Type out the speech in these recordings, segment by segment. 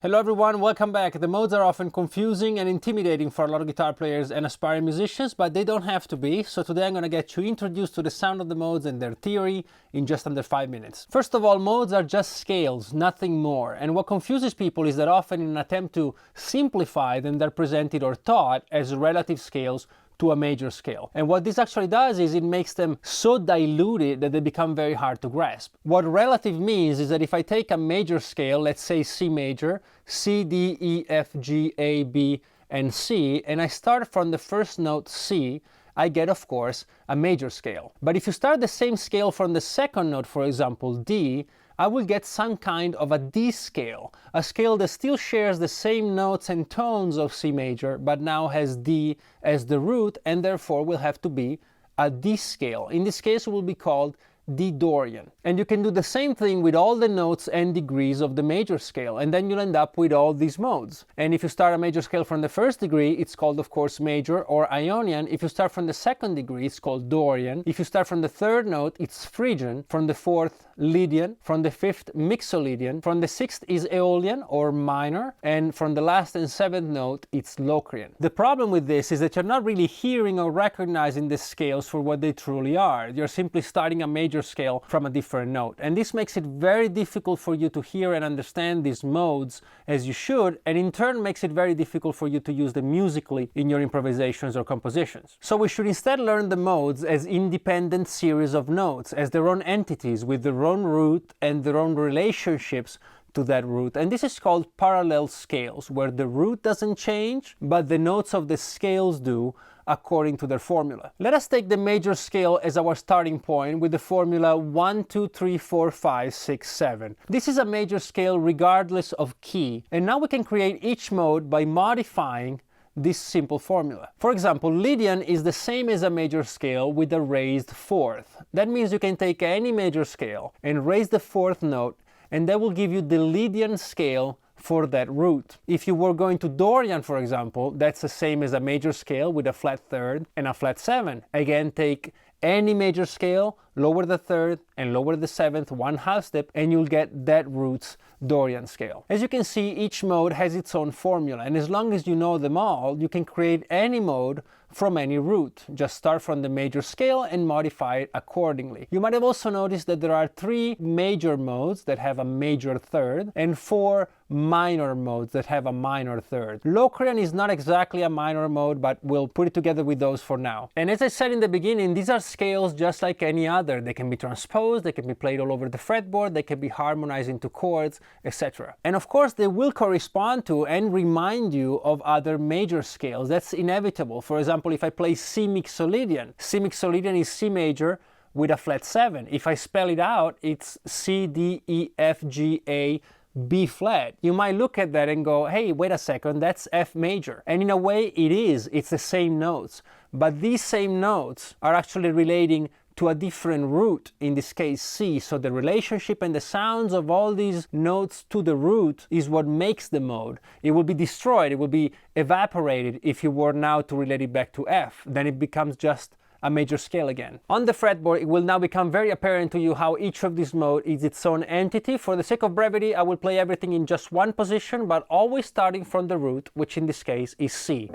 Hello everyone, welcome back. The modes are often confusing and intimidating for a lot of guitar players and aspiring musicians, but they don't have to be. So today I'm going to get you introduced to the sound of the modes and their theory in just under 5 minutes. First of all, modes are just scales, nothing more. And what confuses people is that often in an attempt to simplify them, they're presented or taught as relative scales to a major scale. And what this actually does is it makes them so diluted that they become very hard to grasp. What relative means is that if I take a major scale, let's say C major, C, D, E, F, G, A, B, and C, and I start from the first note C, I get, of course, a major scale. But if you start the same scale from the second note, for example, D, I will get some kind of a D scale, a scale that still shares the same notes and tones of C major, but now has D as the root, and therefore will have to be a D scale. In this case, it will be called D Dorian. And you can do the same thing with all the notes and degrees of the major scale, and then you'll end up with all these modes. And if you start a major scale from the first degree, it's called, of course, major or Ionian. If you start from the second degree, it's called Dorian. If you start from the third note, it's Phrygian. From the fourth, Lydian. From the fifth, Mixolydian. From the sixth is Aeolian or minor. And from the last and seventh note, it's Locrian. The problem with this is that you're not really hearing or recognizing the scales for what they truly are. You're simply starting a major scale from a different note. And this makes it very difficult for you to hear and understand these modes as you should, and in turn makes it very difficult for you to use them musically in your improvisations or compositions. So we should instead learn the modes as independent series of notes, as their own entities with their own root and their own relationships to that root. And this is called parallel scales, where the root doesn't change, but the notes of the scales do according to their formula. Let us take the major scale as our starting point with the formula 1, 2, 3, 4, 5, 6, 7. This is a major scale regardless of key. And now we can create each mode by modifying this simple formula. For example, Lydian is the same as a major scale with a raised fourth. That means you can take any major scale and raise the fourth note, and that will give you the Lydian scale for that root. If you were going to Dorian, for example, that's the same as a major scale with a flat third and a flat seven. Again, take any major scale, lower the third and lower the seventh 1/2 step, and you'll get that root's Dorian scale. As you can see, each mode has its own formula, and as long as you know them all, you can create any mode from any root. Just start from the major scale and modify it accordingly. You might have also noticed that there are 3 major modes that have a major third and 4 minor modes that have a minor third. Locrian is not exactly a minor mode, but we'll put it together with those for now. And as I said in the beginning, these are scales just like any other. They can be transposed, they can be played all over the fretboard, they can be harmonized into chords, etc. And of course, they will correspond to and remind you of other major scales. That's inevitable. For example, if I play C Mixolydian, C Mixolydian is C major with a flat 7. If I spell it out, it's C, D, E, F, G, A, B flat. You might look at that and go, hey, wait a second, that's F major. And in a way it is, it's the same notes. But these same notes are actually relating to a different root, in this case C. So the relationship and the sounds of all these notes to the root is what makes the mode. It will be destroyed, it will be evaporated if you were now to relate it back to F. Then it becomes just a major scale again. On the fretboard, it will now become very apparent to you how each of these modes is its own entity. For the sake of brevity, I will play everything in just one position, but always starting from the root, which in this case is C.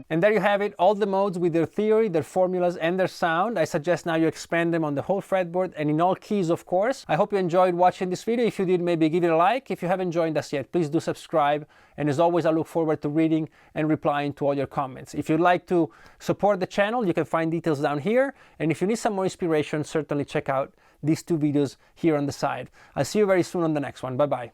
And there you have it, all the modes with their theory, their formulas, and their sound. I suggest now you expand them on the whole fretboard and in all keys, of course. I hope you enjoyed watching this video. If you did, maybe give it a like. If you haven't joined us yet, please do subscribe. And as always, I look forward to reading and replying to all your comments. If you'd like to support the channel, you can find details down here. And if you need some more inspiration, certainly check out these 2 videos here on the side. I'll see you very soon on the next one. Bye-bye.